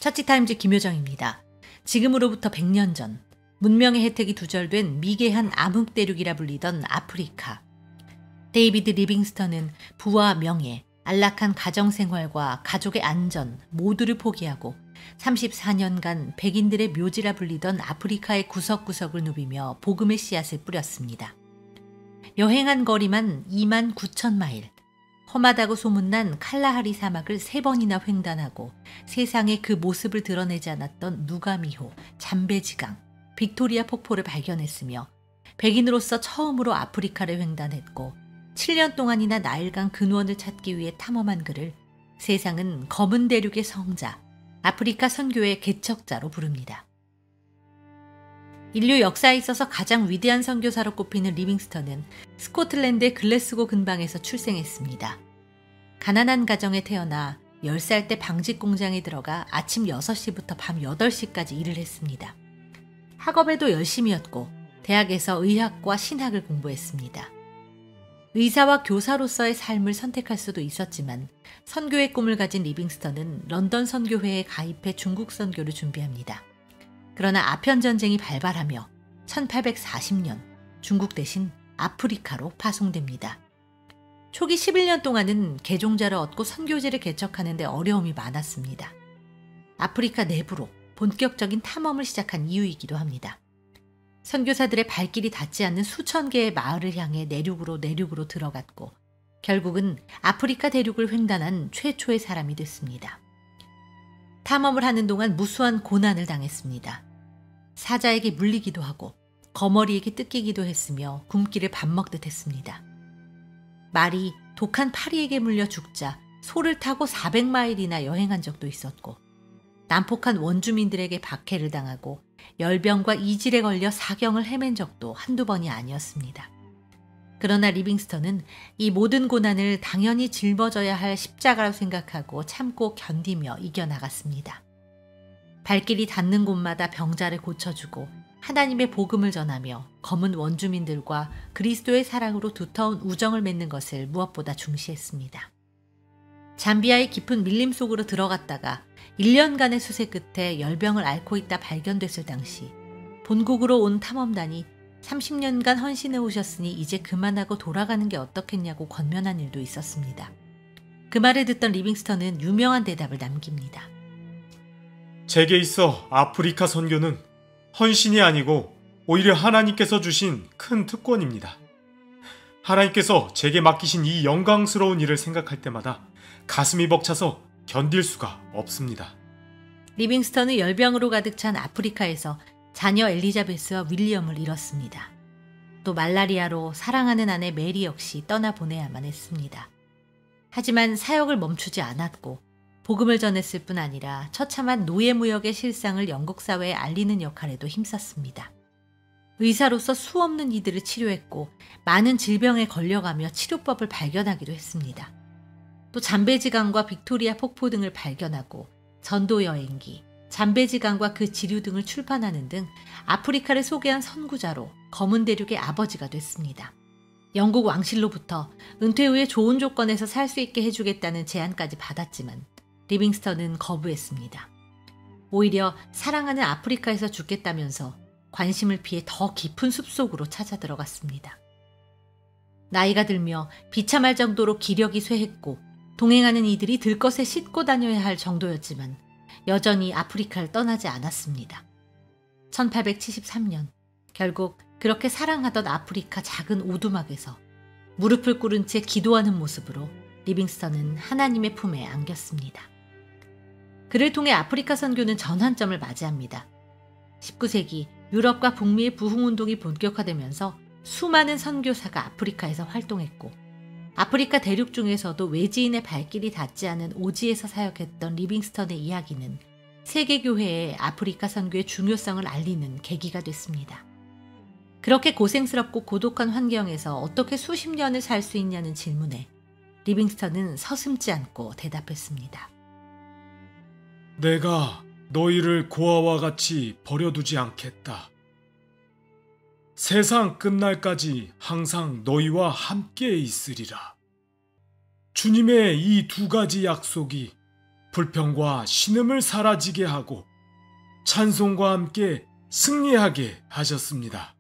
처치타임즈 김효정입니다. 지금으로부터 100년 전 문명의 혜택이 두절된 미개한 암흑대륙이라 불리던 아프리카. 데이비드 리빙스턴은 부와 명예, 안락한 가정생활과 가족의 안전 모두를 포기하고 34년간 백인들의 묘지라 불리던 아프리카의 구석구석을 누비며 복음의 씨앗을 뿌렸습니다. 여행한 거리만 2만 9천 마일. 험하다고 소문난 칼라하리 사막을 3번이나 횡단하고 세상에 그 모습을 드러내지 않았던 누가미호, 잠베지강, 빅토리아 폭포를 발견했으며 백인으로서 처음으로 아프리카를 횡단했고 7년 동안이나 나일강 근원을 찾기 위해 탐험한 그를 세상은 검은 대륙의 성자, 아프리카 선교의 개척자로 부릅니다. 인류 역사에 있어서 가장 위대한 선교사로 꼽히는 리빙스턴은 스코틀랜드의 글래스고 근방에서 출생했습니다. 가난한 가정에 태어나 10살 때 방직 공장에 들어가 아침 6시부터 밤 8시까지 일을 했습니다. 학업에도 열심이었고 대학에서 의학과 신학을 공부했습니다. 의사와 교사로서의 삶을 선택할 수도 있었지만 선교의 꿈을 가진 리빙스턴은 런던 선교회에 가입해 중국 선교를 준비합니다. 그러나 아편전쟁이 발발하며 1840년 중국 대신 아프리카로 파송됩니다. 초기 11년 동안은 개종자를 얻고 선교지를 개척하는 데 어려움이 많았습니다. 아프리카 내부로 본격적인 탐험을 시작한 이유이기도 합니다. 선교사들의 발길이 닿지 않는 수천 개의 마을을 향해 내륙으로 들어갔고 결국은 아프리카 대륙을 횡단한 최초의 사람이 됐습니다. 탐험을 하는 동안 무수한 고난을 당했습니다. 사자에게 물리기도 하고 거머리에게 뜯기기도 했으며 굶기를 밥 먹듯 했습니다. 말이 독한 파리에게 물려 죽자 소를 타고 400마일이나 여행한 적도 있었고 난폭한 원주민들에게 박해를 당하고 열병과 이질에 걸려 사경을 헤맨 적도 한두 번이 아니었습니다. 그러나 리빙스턴은 이 모든 고난을 당연히 짊어져야 할 십자가로 생각하고 참고 견디며 이겨나갔습니다. 발길이 닿는 곳마다 병자를 고쳐주고 하나님의 복음을 전하며 검은 원주민들과 그리스도의 사랑으로 두터운 우정을 맺는 것을 무엇보다 중시했습니다. 잠비아의 깊은 밀림 속으로 들어갔다가 1년간의 수세 끝에 열병을 앓고 있다 발견됐을 당시 본국으로 온 탐험단이 30년간 헌신해 오셨으니 이제 그만하고 돌아가는 게 어떻겠냐고 권면한 일도 있었습니다. 그 말을 듣던 리빙스턴은 유명한 대답을 남깁니다. 제게 있어 아프리카 선교는 헌신이 아니고 오히려 하나님께서 주신 큰 특권입니다. 하나님께서 제게 맡기신 이 영광스러운 일을 생각할 때마다 가슴이 벅차서 견딜 수가 없습니다. 리빙스턴은 열병으로 가득 찬 아프리카에서 자녀 엘리자베스와 윌리엄을 잃었습니다. 또 말라리아로 사랑하는 아내 메리 역시 떠나보내야만 했습니다. 하지만 사역을 멈추지 않았고 복음을 전했을 뿐 아니라 처참한 노예무역의 실상을 영국 사회에 알리는 역할에도 힘썼습니다. 의사로서 수없는 이들을 치료했고 많은 질병에 걸려가며 치료법을 발견하기도 했습니다. 또 잠베지강과 빅토리아 폭포 등을 발견하고 전도 여행기, 잠베지강과 그 지류 등을 출판하는 등 아프리카를 소개한 선구자로 검은 대륙의 아버지가 됐습니다. 영국 왕실로부터 은퇴 후에 좋은 조건에서 살 수 있게 해주겠다는 제안까지 받았지만 리빙스턴은 거부했습니다. 오히려 사랑하는 아프리카에서 죽겠다면서 관심을 피해 더 깊은 숲속으로 찾아 들어갔습니다. 나이가 들며 비참할 정도로 기력이 쇠했고 동행하는 이들이 들것에 싣고 다녀야 할 정도였지만 여전히 아프리카를 떠나지 않았습니다. 1873년 결국 그렇게 사랑하던 아프리카 작은 오두막에서 무릎을 꿇은 채 기도하는 모습으로 리빙스턴은 하나님의 품에 안겼습니다. 그를 통해 아프리카 선교는 전환점을 맞이합니다. 19세기 유럽과 북미의 부흥운동이 본격화되면서 수많은 선교사가 아프리카에서 활동했고 아프리카 대륙 중에서도 외지인의 발길이 닿지 않은 오지에서 사역했던 리빙스턴의 이야기는 세계교회의 아프리카 선교의 중요성을 알리는 계기가 됐습니다. 그렇게 고생스럽고 고독한 환경에서 어떻게 수십 년을 살 수 있냐는 질문에 리빙스턴은 서슴지 않고 대답했습니다. 내가 너희를 고아와 같이 버려두지 않겠다. 세상 끝날까지 항상 너희와 함께 있으리라. 주님의 이 두 가지 약속이 불평과 신음을 사라지게 하고 찬송과 함께 승리하게 하셨습니다.